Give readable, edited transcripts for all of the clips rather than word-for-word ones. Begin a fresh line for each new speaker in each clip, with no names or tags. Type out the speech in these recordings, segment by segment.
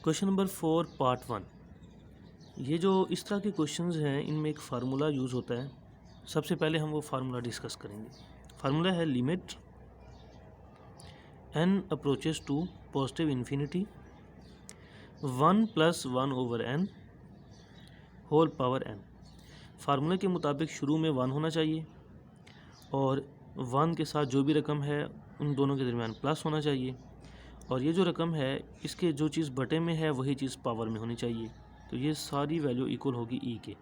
Question number 4 part 1। ये जो इस तरह के क्वेश्चंस हैं इनमें एक फार्मूला यूज़ होता है। सबसे पहले हम वो फार्मूला डिस्कस करेंगे। फार्मूला है limit n approaches to positive infinity 1 + 1/n whole power n। फार्मूले के मुताबिक शुरू में 1 होना चाहिए और 1 के साथ जो भी रकम है उन दोनों के दरमियान प्लस होना चाहिए, और ये जो रकम है इसके जो चीज़ बटे में है वही चीज़ पावर में होनी चाहिए। तो ये सारी वैल्यू इक्वल होगी ई के।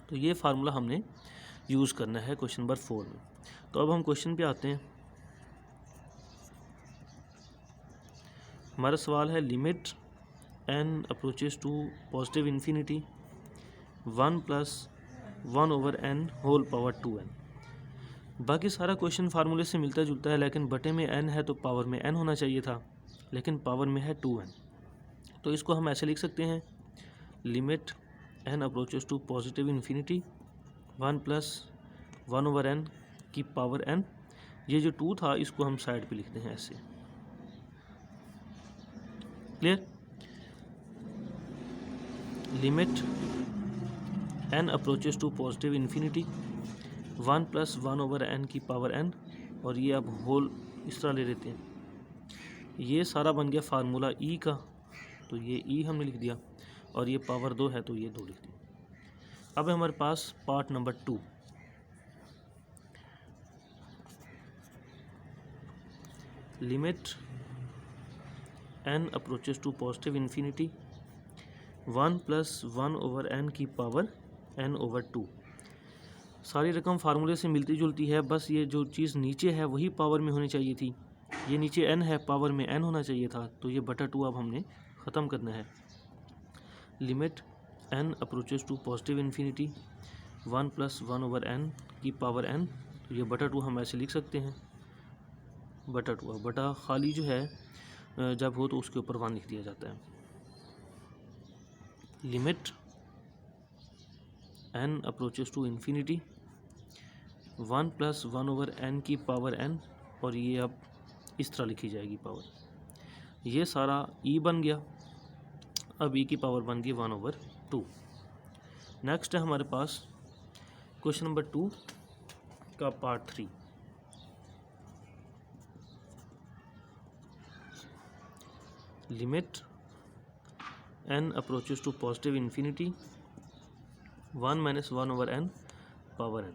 तो ये फार्मूला हमने यूज़ करना है क्वेश्चन नंबर 4 में। तो अब हम क्वेश्चन पे आते हैं। हमारा सवाल है limit n approaches to positive infinity 1 + 1/n whole power 2n। बाकी सारा क्वेश्चन फार्मूले से मिलता जुलता है, लेकिन बटे में n है तो पावर में n होना चाहिए था, लेकिन पावर में है 2n। तो इसको हम ऐसे लिख सकते हैं limit n approaches to positive infinity 1 + 1/n की पावर n। ये जो 2 था इसको हम साइड पे लिखते हैं ऐसे। Clear. Limit n approaches to positive infinity 1 + 1/n की पावर n, और ये अब होल इस तरह ले लेते हैं। ये सारा बन गया फार्मूला ई का, तो ये ई हमने लिख दिया, और ये पावर 2 है तो ये 2 लिख दिया। अब हमारे पास part number 2। Limit n approaches to positive infinity 1 + 1/n की पावर n/2। सारी रकम फार्मूले से मिलती जुलती है, बस ये जो चीज़ नीचे है वही पावर में होनी चाहिए थी। ये नीचे n है, पावर में n होना चाहिए था, तो ये बटा 2 अब हमने ख़त्म करना है। Limit n approaches to positive infinity 1 + 1/n की पावर n, तो ये बटा 2 हम ऐसे लिख सकते हैं। बटा 2, बटा खाली जो है जब हो तो उसके ऊपर 1 लिख दिया जाता है। Limit n approaches to infinity 1 + 1/n की पावर n, और ये अब इस तरह लिखी जाएगी पावर। ये सारा e बन गया। अब e की पावर बन गई 1/2। नेक्स्ट है हमारे पास क्वेश्चन नंबर 2 का part 3। Limit n approaches to positive infinity 1 - 1/n power n।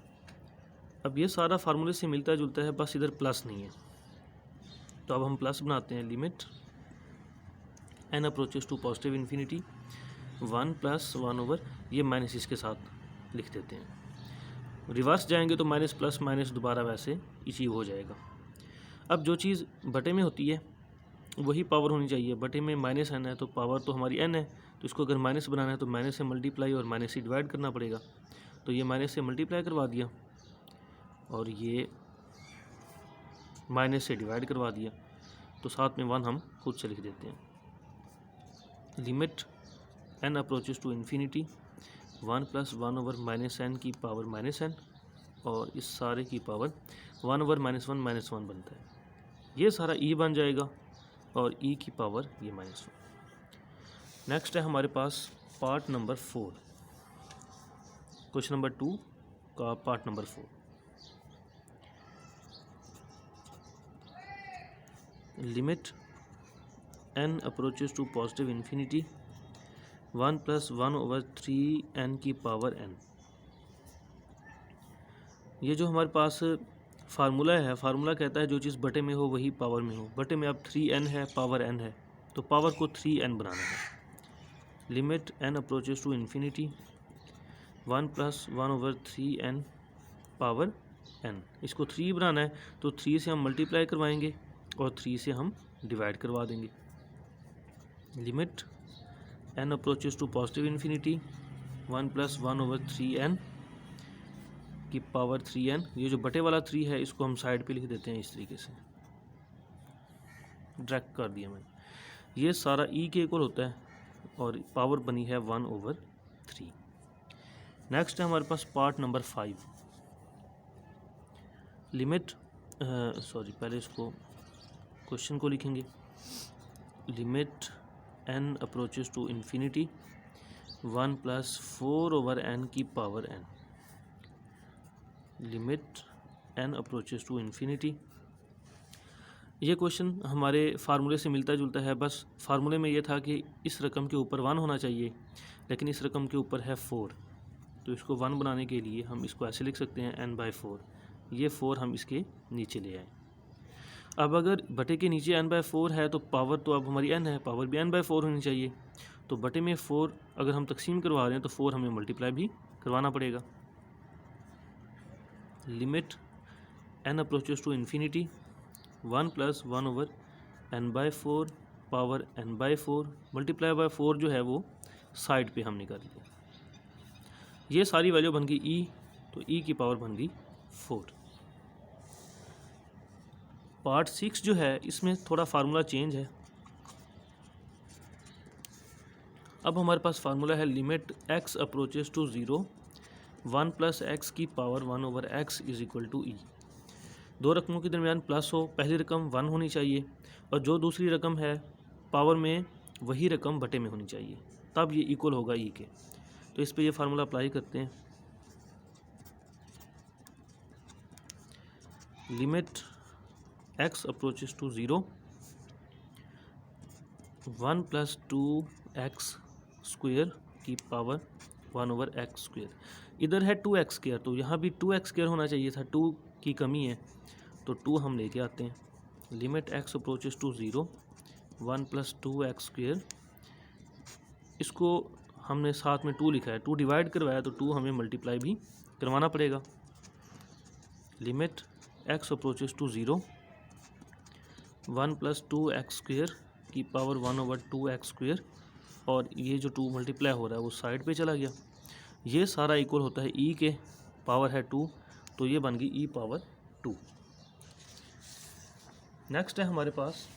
अब ये सारा फार्मूले से मिलता जुलता है, बस इधर प्लस नहीं है, तो अब हम प्लस बनाते हैं। Limit n approaches to positive infinity 1 + 1/, ये माइनस इसके साथ लिख देते हैं। रिवर्स जाएंगे तो माइनस प्लस माइनस दोबारा वैसे अचीव हो जाएगा। अब जो चीज़ बटे में होती है वही पावर होनी चाहिए। बटे में -n है तो पावर तो हमारी n है, तो इसको अगर माइनस बनाना है तो माइनस से मल्टीप्लाई और माइनस से डिवाइड करना पड़ेगा। तो ये माइनस से मल्टीप्लाई करवा दिया और ये माइनस से डिवाइड करवा दिया, तो साथ में 1 हम खुद से लिख देते हैं। Limit n approaches to infinity 1 + 1/-n की पावर -n, और इस सारे की पावर 1/-1 -1 बनता है। ये सारा e बन जाएगा और e की पावर ये -1। नेक्स्ट है हमारे पास पार्ट नंबर 4, क्वेश्चन नंबर 2 का part number 4। Limit n approaches to positive infinity 1 + 1/3n की पावर n। ये जो हमारे पास फार्मूला है, फार्मूला कहता है जो चीज़ बटे में हो वही पावर में हो। बटे में अब 3n है, पावर n है, तो पावर को 3n बनाना है। Limit n approaches to infinity 1 + 1/3n power n। इसको 3 बनाना है तो 3 से हम मल्टीप्लाई करवाएंगे और 3 से हम डिवाइड करवा देंगे। Limit n approaches to positive infinity 1 + 1/3n की पावर 3n। ये जो बटे वाला 3 है इसको हम साइड पे लिख देते हैं इस तरीके से, ड्रैग कर दिया मैंने। ये सारा e के इक्वल होता है और पावर बनी है 1/3। नेक्स्ट है हमारे पास पार्ट नंबर 5। लिमिट पहले इसको क्वेश्चन को लिखेंगे। Limit n approaches to infinity 1 + 4/n की power n, limit n approaches to infinity. ये क्वेश्चन हमारे फार्मूले से मिलता जुलता है, बस फार्मूले में ये था कि इस रकम के ऊपर 1 होना चाहिए, लेकिन इस रकम के ऊपर है 4, तो इसको 1 बनाने के लिए हम इसको ऐसे लिख सकते हैं n/4। ये 4 हम इसके नीचे ले आए। अब अगर बटे के नीचे n/4 है तो पावर तो अब हमारी n है, पावर भी n/4 होनी चाहिए। तो बटे में 4 अगर हम तकसीम करवा रहे हैं तो 4 हमें मल्टीप्लाई भी करवाना पड़ेगा। Limit n approaches to infinity 1 + 1/n/4 power n/4 multiply by 4 जो है वो साइड पे हम निकाल लिया। ये सारी वैल्यू बन गई e, तो e की पावर बन गई 4। पार्ट 6 जो है इसमें थोड़ा फार्मूला चेंज है। अब हमारे पास फार्मूला है limit x approaches to 0 1 + x की पावर 1/x = e। दो रकमों के दरमियान प्लस हो, पहली रकम 1 होनी चाहिए और जो दूसरी रकम है पावर में वही रकम बटे में होनी चाहिए, तब ये इक्वल होगा e के। तो इस पे ये फार्मूला अप्लाई करते हैं। Limit x approaches to 0 1 + 2x² की पावर 1/x²। इधर है 2x², तो यहाँ भी 2x² होना चाहिए था, 2 की कमी है तो 2 हम लेके आते हैं। Limit x approaches to 0 1 + 2x², इसको हमने साथ में 2 लिखा है, 2 डिवाइड करवाया तो 2 हमें मल्टीप्लाई भी करवाना पड़ेगा। Limit x approaches to 0 1 + 2x² की पावर 1/2x², और ये जो 2 मल्टीप्लाई हो रहा है वो साइड पे चला गया। ये सारा इक्वल होता है e के, पावर है 2, तो ये बन गई e पावर 2। नेक्स्ट है हमारे पास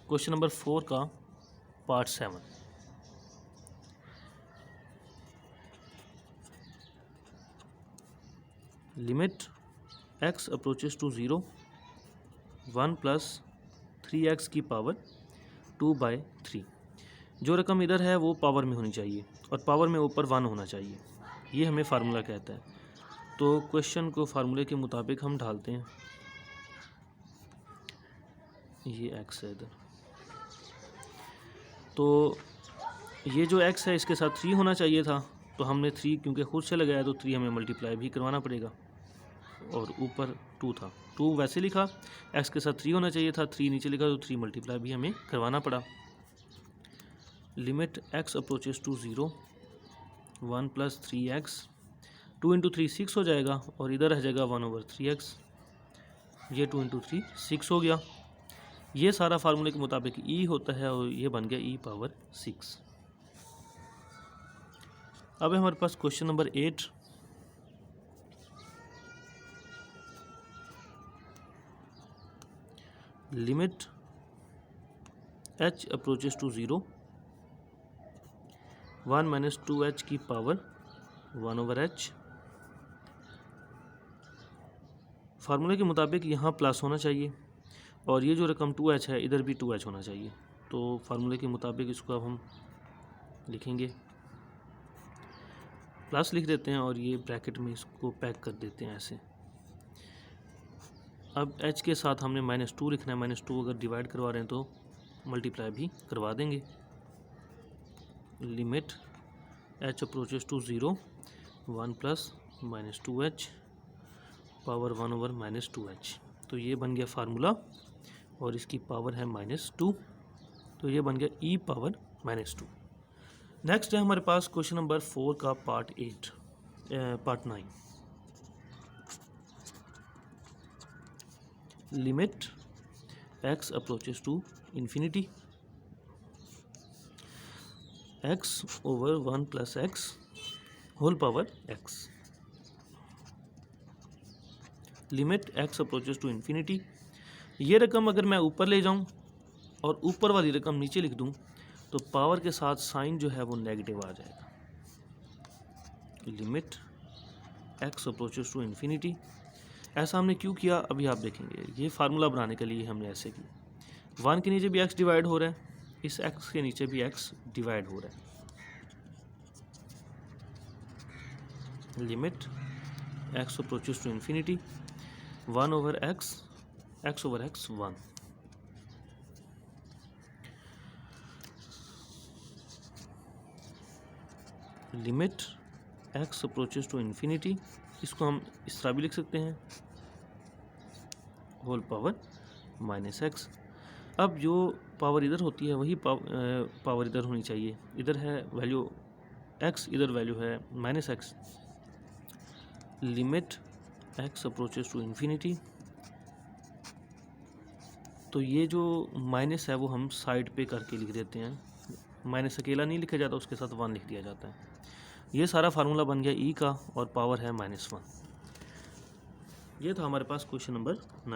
क्वेश्चन नंबर 4 का part 7। Limit x approaches to 0 1 + 3x की पावर 2/3। जो रकम इधर है वो पावर में होनी चाहिए और पावर में ऊपर 1 होना चाहिए, ये हमें फार्मूला कहता है। तो क्वेश्चन को फार्मूले के मुताबिक हम ढालते हैं। ये x है इधर, तो ये जो x है इसके साथ 3 होना चाहिए था, तो हमने 3 क्योंकि खुद से लगाया तो 3 हमें मल्टीप्लाई भी करवाना पड़ेगा, और ऊपर 2 था, 2 वैसे लिखा, x के साथ 3 होना चाहिए था, 3 नीचे लिखा तो 3 मल्टीप्लाई भी हमें करवाना पड़ा। Limit x approaches to 0 1 + 3x, 2 × 3 6 हो जाएगा, और इधर रह जाएगा 1/3x। ये 2 × 3 6 हो गया। ये सारा फार्मूले के मुताबिक e होता है, और ये बन गया e पावर 6। अब है हमारे पास question number 8। Limit h approaches to 0 1 - 2h की पावर 1/h। फार्मूले के मुताबिक यहाँ प्लस होना चाहिए, और ये जो रकम 2h है इधर भी 2h होना चाहिए। तो फार्मूले के मुताबिक इसको अब हम लिखेंगे, प्लस लिख देते हैं और ये ब्रैकेट में इसको पैक कर देते हैं ऐसे। अब h के साथ हमने -2 लिखना है, -2 अगर डिवाइड करवा रहे हैं तो मल्टीप्लाई भी करवा देंगे। Limit h approaches to 0 1 + -2h power 1/-2h। तो ये बन गया फार्मूला, और इसकी पावर है -2, तो ये बन गया e पावर -2। नेक्स्ट है हमारे पास क्वेश्चन नंबर 4 का part 9। Limit x approaches to infinity x/1 + x whole power x। Limit x approaches to infinity, ये रकम अगर मैं ऊपर ले जाऊं और ऊपर वाली रकम नीचे लिख दूं तो पावर के साथ साइन जो है वो नेगेटिव आ जाएगा। Limit x approaches to infinity, ऐसा हमने क्यों किया अभी आप देखेंगे। ये फार्मूला बनाने के लिए हमने ऐसे की। 1 के नीचे भी x डिवाइड हो रहा है, इस x के नीचे भी x डिवाइड हो रहा है। Limit x approaches to infinity 1 over x over x 1। Limit x approaches to infinity, इसको हम इस तरह भी लिख सकते हैं, होल पावर माइनस x। अब जो पावर इधर होती है वही पावर इधर होनी चाहिए। इधर है वैल्यू x, इधर वैल्यू है minus x। Limit x approaches to infinity, तो ये जो माइनस है वो हम साइड पे करके लिख देते हैं, माइनस अकेला नहीं लिखा जाता, उसके साथ 1 लिख दिया जाता है। ये सारा फार्मूला बन गया e का और पावर है -1। ये था हमारे पास क्वेश्चन नंबर 9।